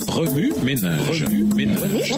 Remue ménage. Remue ménage.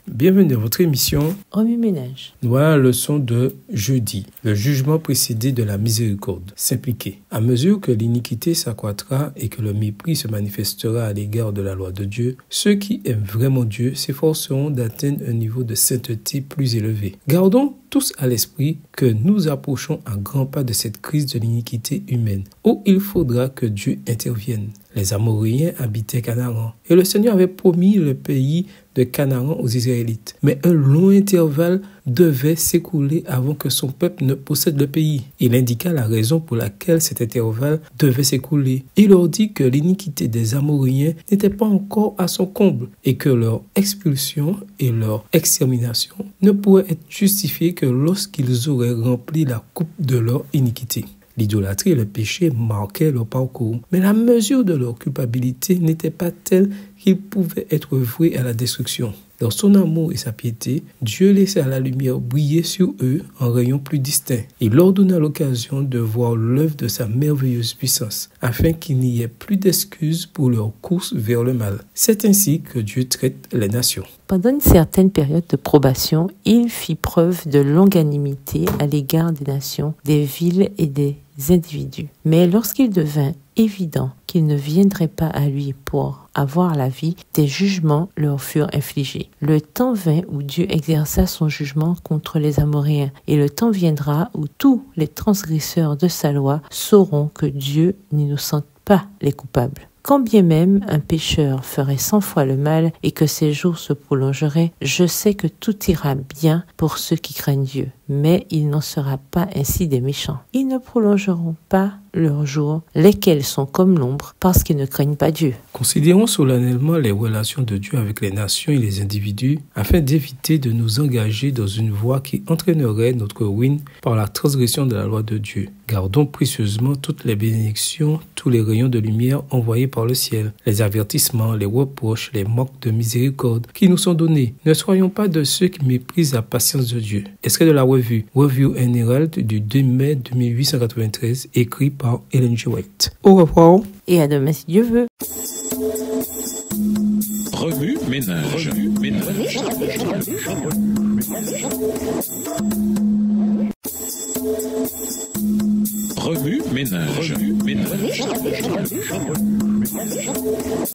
Bienvenue dans votre émission Remue ménage. Nous voilà la leçon de jeudi, le jugement précédé de la miséricorde. S'impliquer. À mesure que l'iniquité s'accroîtra et que le mépris se manifestera à l'égard de la loi de Dieu, ceux qui aiment vraiment Dieu s'efforceront d'atteindre un niveau de sainteté plus élevé. Gardons tous à l'esprit que nous approchons à grands pas de cette crise de l'iniquité humaine, où il faudra que Dieu intervienne. Les Amoréens habitaient Canaan, et le Seigneur avait promis le pays de Canaan aux Israélites. Mais un long intervalle devait s'écouler avant que son peuple ne possède le pays. Il indiqua la raison pour laquelle cet intervalle devait s'écouler. Il leur dit que l'iniquité des Amoréens n'était pas encore à son comble et que leur expulsion et leur extermination ne pourraient être justifiées que lorsqu'ils auraient rempli la coupe de leur iniquité. L'idolâtrie et le péché marquaient leur parcours, mais la mesure de leur culpabilité n'était pas telle qu'ils pouvaient être voués à la destruction. Dans son amour et sa piété, Dieu laissa la lumière briller sur eux en rayons plus distincts. Il leur donna l'occasion de voir l'œuvre de sa merveilleuse puissance, afin qu'il n'y ait plus d'excuses pour leur course vers le mal. C'est ainsi que Dieu traite les nations. Pendant une certaine période de probation, il fit preuve de longanimité à l'égard des nations, des villes et des individus. Mais lorsqu'il devint évident qu'ils ne viendraient pas à lui pour avoir la vie, des jugements leur furent infligés. Le temps vint où Dieu exerça son jugement contre les Amoréens, et le temps viendra où tous les transgresseurs de sa loi sauront que Dieu n'innocente pas les coupables. Quand bien même un pécheur ferait 100 fois le mal et que ses jours se prolongeraient, je sais que tout ira bien pour ceux qui craignent Dieu. Mais il n'en sera pas ainsi des méchants. Ils ne prolongeront pas leurs jours, lesquels sont comme l'ombre, parce qu'ils ne craignent pas Dieu. Considérons solennellement les relations de Dieu avec les nations et les individus, afin d'éviter de nous engager dans une voie qui entraînerait notre ruine par la transgression de la loi de Dieu. Gardons précieusement toutes les bénédictions, tous les rayons de lumière envoyés par le ciel, les avertissements, les reproches, les moques de miséricorde qui nous sont donnés. Ne soyons pas de ceux qui méprisent la patience de Dieu. Extrait de la Review and Herald du 2 mai 1893, écrit par Ellen G. White. Au revoir. Et à demain si Dieu veut. Remue ménage.